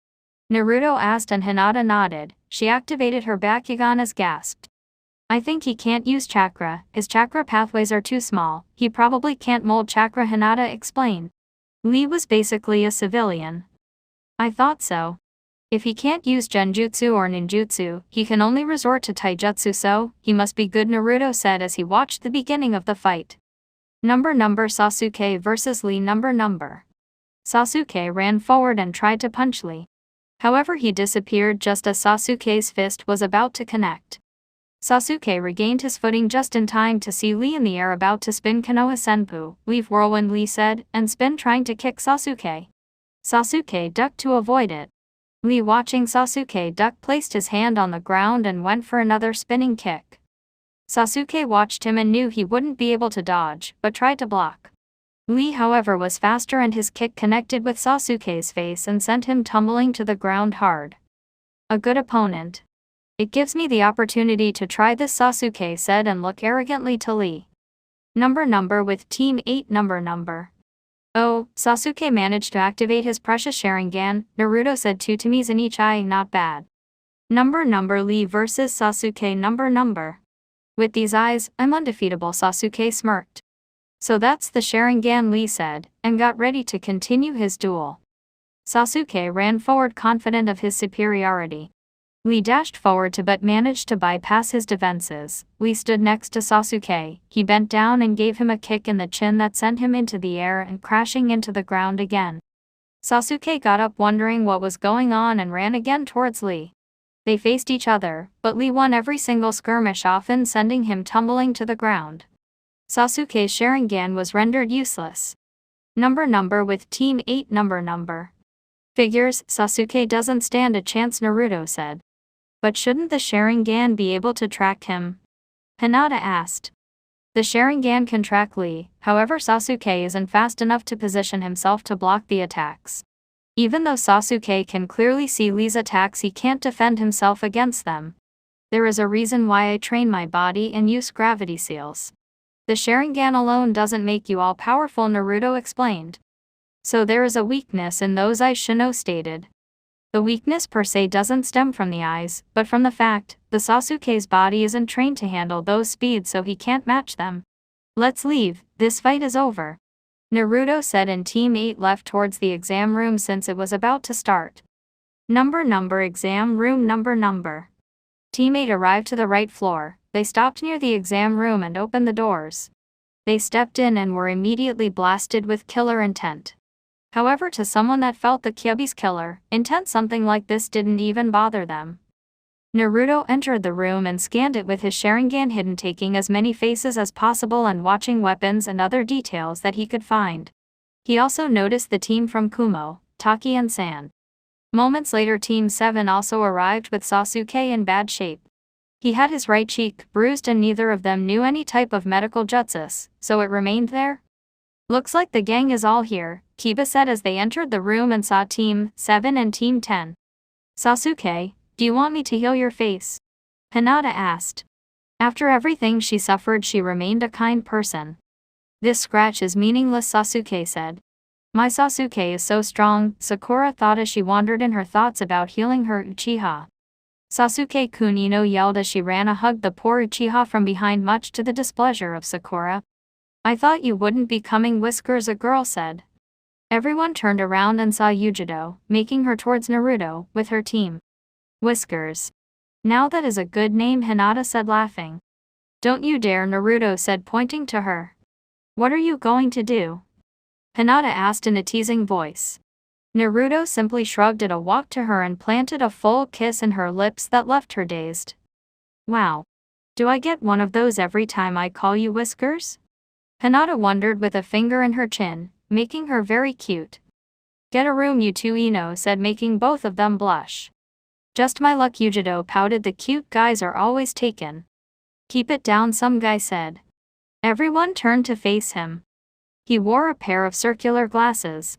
Naruto asked, and Hinata nodded. She activated her Bakugan as gasped. I think he can't use chakra, his chakra pathways are too small, he probably can't mold chakra, Hinata explained. Lee was basically a civilian. I thought so. If he can't use genjutsu or ninjutsu, he can only resort to taijutsu, so he must be good, Naruto said as he watched the beginning of the fight. Number Sasuke versus Lee. Number. Sasuke ran forward and tried to punch Lee. However, he disappeared just as Sasuke's fist was about to connect. Sasuke regained his footing just in time to see Lee in the air about to spin Konoha Senpu. Leave whirlwind, Lee said, and spin, trying to kick Sasuke. Sasuke ducked to avoid it. Lee, watching Sasuke duck, placed his hand on the ground and went for another spinning kick. Sasuke watched him and knew he wouldn't be able to dodge, but tried to block. Lee, however, was faster and his kick connected with Sasuke's face and sent him tumbling to the ground hard. A good opponent. It gives me the opportunity to try this, Sasuke said and looked arrogantly to Lee. Number with Team 8 number. Oh, Sasuke managed to activate his precious Sharingan, Naruto said, 2 Timis in each eye, not bad. Number Lee versus Sasuke. Number. With these eyes, I'm undefeatable, Sasuke smirked. So that's the Sharingan, Lee said, and got ready to continue his duel. Sasuke ran forward, confident of his superiority. Lee dashed forward but managed to bypass his defenses. Lee stood next to Sasuke. He bent down and gave him a kick in the chin that sent him into the air and crashing into the ground again. Sasuke got up, wondering what was going on, and ran again towards Lee. They faced each other, but Lee won every single skirmish, often sending him tumbling to the ground. Sasuke's Sharingan was rendered useless. Number with Team 8 number. Figures, Sasuke doesn't stand a chance, Naruto said. But shouldn't the Sharingan be able to track him? Hinata asked. The Sharingan can track Lee, however Sasuke isn't fast enough to position himself to block the attacks. Even though Sasuke can clearly see Lee's attacks, he can't defend himself against them. There is a reason why I train my body and use gravity seals. The Sharingan alone doesn't make you all-powerful, Naruto explained. So there is a weakness in those eyes, Shino stated. The weakness per se doesn't stem from the eyes, but from the fact the Sasuke's body isn't trained to handle those speeds, so he can't match them. Let's leave, this fight is over, Naruto said, and Team 8 left towards the exam room since it was about to start. Exam room number. Team 8 arrived to the right floor. They stopped near the exam room and opened the doors. They stepped in and were immediately blasted with killer intent. However, to someone that felt the Kyobi's killer intent, something like this didn't even bother them. Naruto entered the room and scanned it with his Sharingan hidden, taking as many faces as possible and watching weapons and other details that he could find. He also noticed the team from Kumo, Taki and San. Moments later, Team 7 also arrived with Sasuke in bad shape. He had his right cheek bruised and neither of them knew any type of medical jutsus, so it remained there. Looks like the gang is all here, Kiba said as they entered the room and saw Team 7 and Team 10. Sasuke, do you want me to heal your face? Hinata asked. After everything she suffered, she remained a kind person. This scratch is meaningless, Sasuke said. My Sasuke is so strong, Sakura thought as she wandered in her thoughts about healing her Uchiha. Sasuke Kunino yelled as she ran and hugged the poor Uchiha from behind, much to the displeasure of Sakura. I thought you wouldn't be coming, Whiskers, a girl said. Everyone turned around and saw Yujido, making her towards Naruto, with her team. Whiskers. Now that is a good name, Hinata said, laughing. Don't you dare, Naruto said, pointing to her. What are you going to do? Hinata asked in a teasing voice. Naruto simply shrugged it, walked to her and planted a full kiss in her lips that left her dazed. Wow. Do I get one of those every time I call you Whiskers? Hinata wondered with a finger in her chin, making her very cute. Get a room, you two, Ino said, making both of them blush. Just my luck, Yujido pouted, the cute guys are always taken. Keep it down, some guy said. Everyone turned to face him. He wore a pair of circular glasses.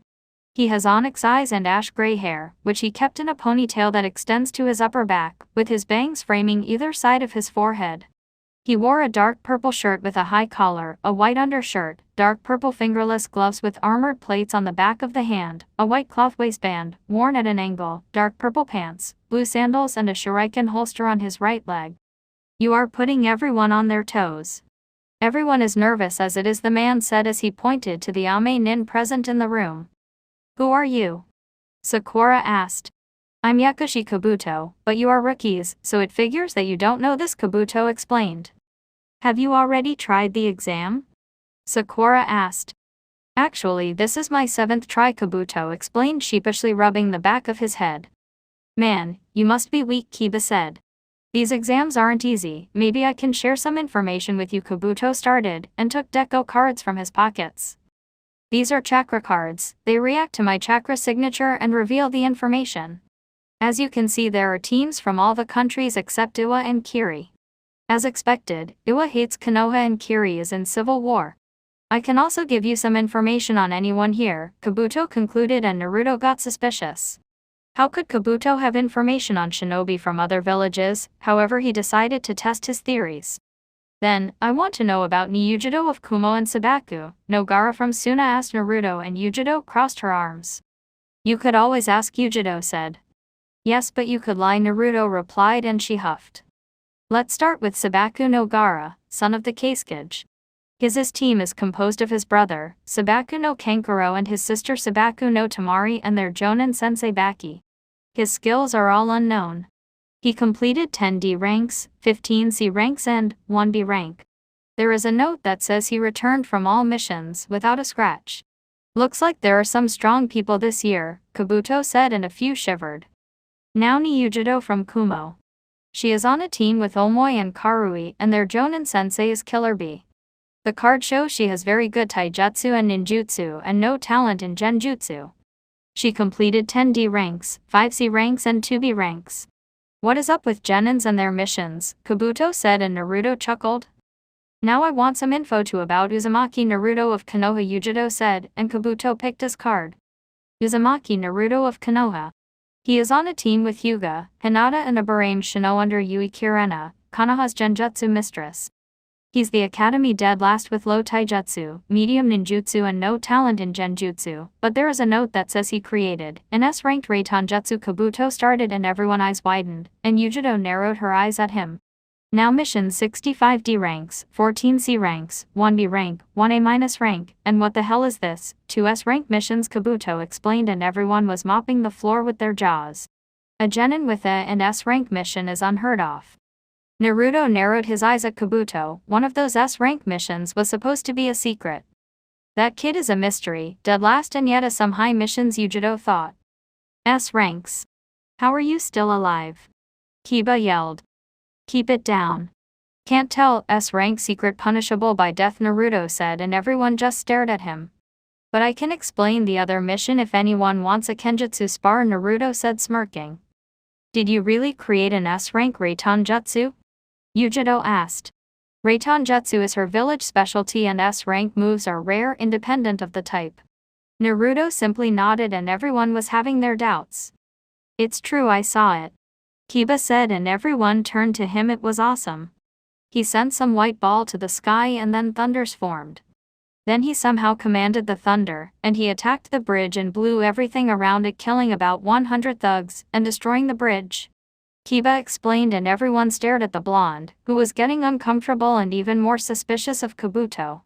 He has onyx eyes and ash gray hair, which he kept in a ponytail that extends to his upper back, with his bangs framing either side of his forehead. He wore a dark purple shirt with a high collar, a white undershirt, dark purple fingerless gloves with armored plates on the back of the hand, a white cloth waistband, worn at an angle, dark purple pants, blue sandals and a shuriken holster on his right leg. You are putting everyone on their toes. Everyone is nervous as it is, the man said as he pointed to the Ame nin present in the room. Who are you? Sakura asked. I'm Yakushi Kabuto, but you are rookies, so it figures that you don't know this, Kabuto explained. Have you already tried the exam? Sakura asked. Actually, this is my 7th try, Kabuto explained, sheepishly rubbing the back of his head. Man, you must be weak, Kiba said. These exams aren't easy, maybe I can share some information with you, Kabuto started, and took deco cards from his pockets. These are chakra cards, they react to my chakra signature and reveal the information. As you can see, there are teams from all the countries except Iwa and Kiri. As expected, Iwa hates Konoha and Kiri is in civil war. I can also give you some information on anyone here, Kabuto concluded, and Naruto got suspicious. How could Kabuto have information on shinobi from other villages? However, he decided to test his theories. Then, I want to know about Yujido of Kumo and Sabaku, Nogara from Suna asked Naruto, and Yujido crossed her arms. You could always ask, Yujido said. Yes, but you could lie, Naruto replied, and she huffed. Let's start with Sabaku Nogara, son of the Kasuke. His team is composed of his brother, Sabaku no Kankuro, and his sister Sabaku no Tamari and their Jonin sensei Baki. His skills are all unknown. He completed 10D ranks, 15C ranks and 1B rank. There is a note that says he returned from all missions without a scratch. Looks like there are some strong people this year, Kabuto said, and a few shivered. Now Yujido from Kumo. She is on a team with Omoi and Karui, and their Jonin sensei is Killer Bee. The card shows she has very good taijutsu and ninjutsu and no talent in genjutsu. She completed 10D ranks, 5C ranks and 2B ranks. What is up with Genins and their missions? Kabuto said, and Naruto chuckled. Now I want some info too about Uzumaki Naruto of Konoha, Yujido said, and Kabuto picked his card. Uzumaki Naruto of Konoha. He is on a team with Hyuga, Hinata and a Bahrain Shino under Yui Kirena, Konoha's genjutsu mistress. He's the academy dead last with low taijutsu, medium ninjutsu and no talent in genjutsu, but there is a note that says he created an S-ranked Reitanjutsu. Kabuto started and everyone's eyes widened, and Yujido narrowed her eyes at him. Now missions 65D ranks, 14C ranks, 1B rank, 1A- rank, and what the hell is this? 2 S-rank missions, Kabuto explained, and everyone was mopping the floor with their jaws. A genin with A and S-rank mission is unheard of. Naruto narrowed his eyes at Kabuto. One of those S-rank missions was supposed to be a secret. That kid is a mystery, dead last and yet some high missions, Yujido thought. S-ranks. How are you still alive? Kiba yelled. Keep it down. Can't tell, S-rank secret punishable by death, Naruto said, and everyone just stared at him. But I can explain the other mission if anyone wants a kenjutsu spar, Naruto said, smirking. Did you really create an S-rank Reitanjutsu? Yujido asked. Reitanjutsu is her village specialty and S-rank moves are rare, independent of the type. Naruto simply nodded and everyone was having their doubts. It's true, I saw it. Kiba said, and everyone turned to him. It was awesome. He sent some white ball to the sky and then thunders formed. Then he somehow commanded the thunder, and he attacked the bridge and blew everything around it, killing about 100 thugs and destroying the bridge. Kiba explained, and everyone stared at the blonde, who was getting uncomfortable and even more suspicious of Kabuto.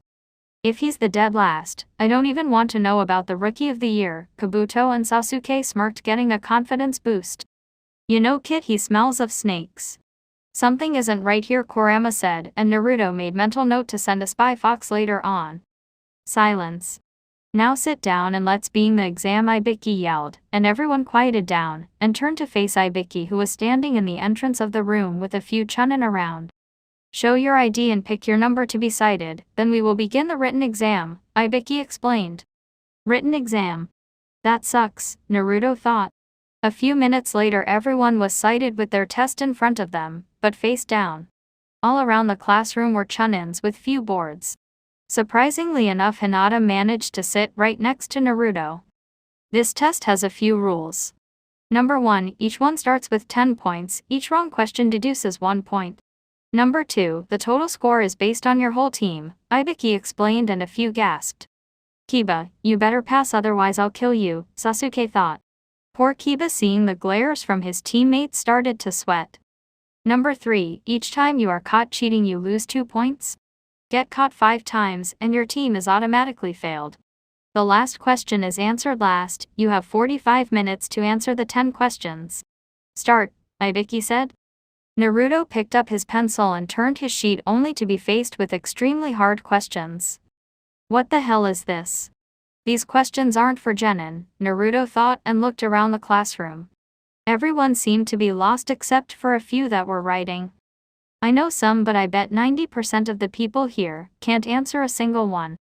If he's the dead last, I don't even want to know about the Rookie of the Year. Kabuto and Sasuke smirked, getting a confidence boost. You know, kid, he smells of snakes. Something isn't right here, Kurama said, and Naruto made mental note to send a spy fox later on. Silence. Now sit down and let's begin the exam, Ibiki yelled, and everyone quieted down, and turned to face Ibiki, who was standing in the entrance of the room with a few chunin around. Show your ID and pick your number to be cited, then we will begin the written exam, Ibiki explained. Written exam? That sucks, Naruto thought. A few minutes later everyone was cited with their test in front of them, but face down. All around the classroom were chunins with few boards. Surprisingly enough, Hinata managed to sit right next to Naruto. This test has a few rules. Number 1, each one starts with 10 points, each wrong question deduces 1 point. Number 2, the total score is based on your whole team, Ibiki explained, and a few gasped. Kiba, you better pass, otherwise I'll kill you, Sasuke thought. Poor Kiba, seeing the glares from his teammates, started to sweat. Number 3, each time you are caught cheating you lose 2 points. Get caught 5 times and your team is automatically failed. The last question is answered last. You have 45 minutes to answer the 10 questions. Start, Ibiki said. Naruto picked up his pencil and turned his sheet, only to be faced with extremely hard questions. What the hell is this? These questions aren't for genin, Naruto thought, and looked around the classroom. Everyone seemed to be lost except for a few that were writing. I know some, but I bet 90% of the people here can't answer a single one.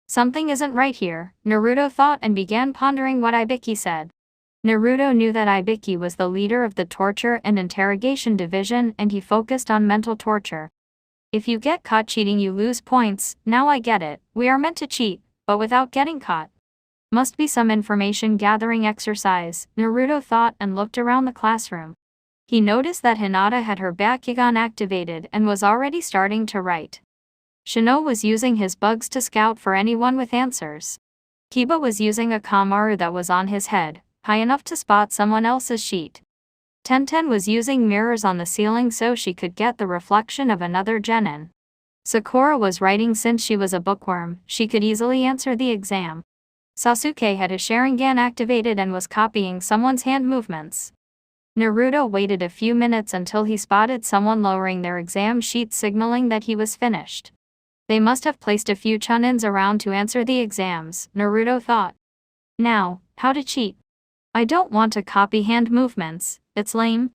Something isn't right here, Naruto thought, and began pondering what Ibiki said. Naruto knew that Ibiki was the leader of the torture and interrogation division, and he focused on mental torture. If you get caught cheating you lose points. Now I get it, we are meant to cheat, but without getting caught. Must be some information gathering exercise, Naruto thought, and looked around the classroom. He noticed that Hinata had her Bakugan activated and was already starting to write. Shino was using his bugs to scout for anyone with answers. Kiba was using a Kamaru that was on his head, high enough to spot someone else's sheet. Tenten was using mirrors on the ceiling so she could get the reflection of another genin. Sakura was writing. Since she was a bookworm, she could easily answer the exam. Sasuke had his Sharingan activated and was copying someone's hand movements. Naruto waited a few minutes until he spotted someone lowering their exam sheet, signaling that he was finished. They must have placed a few chunins around to answer the exams, Naruto thought. Now, how to cheat? I don't want to copy hand movements, it's lame.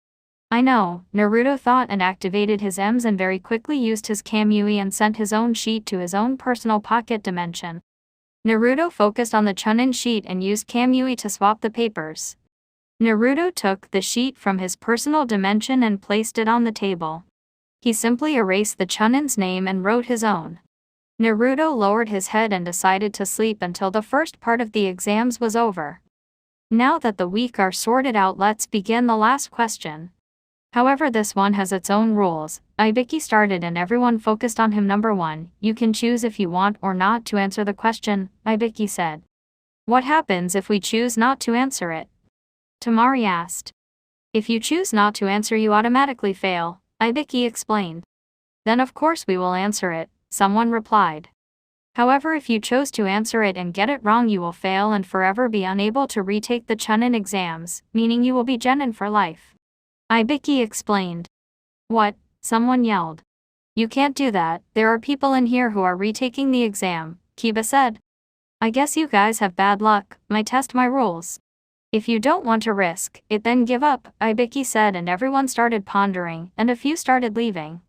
I know, Naruto thought, and activated his Ms and very quickly used his Kamui and sent his own sheet to his own personal pocket dimension. Naruto focused on the chunin sheet and used Kamui to swap the papers. Naruto took the sheet from his personal dimension and placed it on the table. He simply erased the chunin's name and wrote his own. Naruto lowered his head and decided to sleep until the first part of the exams was over. Now that the weak are sorted out, let's begin the last question. However, this one has its own rules. Ibiki started and everyone focused on him. Number 1, you can choose if you want or not to answer the question, Ibiki said. What happens if we choose not to answer it? Tamari asked. If you choose not to answer, you automatically fail, Ibiki explained. Then of course we will answer it, someone replied. However, if you chose to answer it and get it wrong, you will fail and forever be unable to retake the Chunin exams, meaning you will be genin for life. Ibiki explained. What? Someone yelled. You can't do that, there are people in here who are retaking the exam, Kiba said. I guess you guys have bad luck, test my rules. If you don't want to risk it, then give up, Ibiki said, and everyone started pondering, and a few started leaving.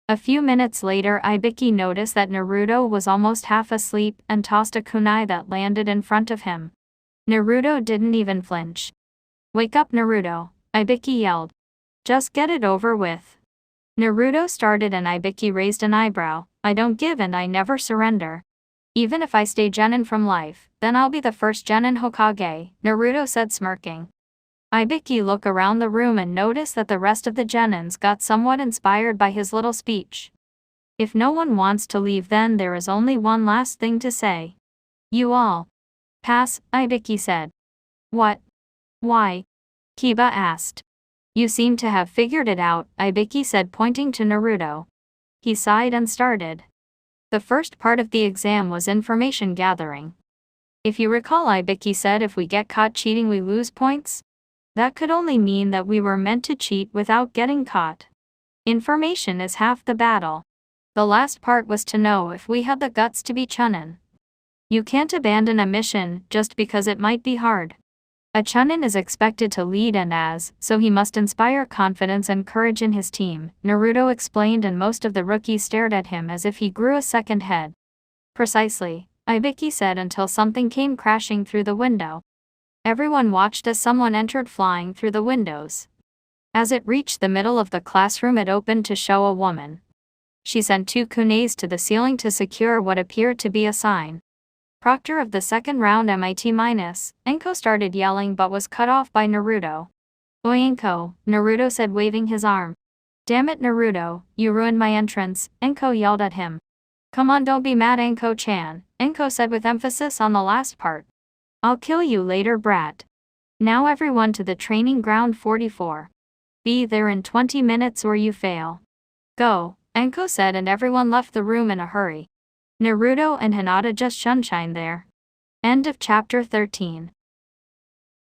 A few minutes later, Ibiki noticed that Naruto was almost half asleep and tossed a kunai that landed in front of him. Naruto didn't even flinch. Wake up, Naruto, Ibiki yelled. Just get it over with. Naruto started and Ibiki raised an eyebrow. I don't give and I never surrender. Even if I stay genin from life, then I'll be the first genin Hokage, Naruto said, smirking. Ibiki looked around the room and noticed that the rest of the genins got somewhat inspired by his little speech. If no one wants to leave, then there is only one last thing to say. You all pass, Ibiki said. What? Why? Kiba asked. You seem to have figured it out, Ibiki said, pointing to Naruto. He sighed and started. The first part of the exam was information gathering. If you recall, Ibiki said, if we get caught cheating we lose points. That could only mean that we were meant to cheat without getting caught. Information is half the battle. The last part was to know if we had the guts to be Chunin. You can't abandon a mission just because it might be hard. A Chunin is expected to lead so he must inspire confidence and courage in his team, Naruto explained, and most of the rookies stared at him as if he grew a second head. Precisely, Ibiki said, until something came crashing through the window. Everyone watched as someone entered flying through the windows. As it reached the middle of the classroom, it opened to show a woman. She sent 2 kunais to the ceiling to secure what appeared to be a sign. Proctor of the second round MIT-. Enko started yelling but was cut off by Naruto. Oi Enko, Naruto said, waving his arm. Damn it, Naruto, you ruined my entrance, Enko yelled at him. Come on, don't be mad, Enko-chan, Enko said with emphasis on the last part. I'll kill you later, brat. Now everyone to the training ground 44. Be there in 20 minutes or you fail. Go, Enko said, and everyone left the room in a hurry. Naruto and Hinata just shunshined there. End of chapter 13.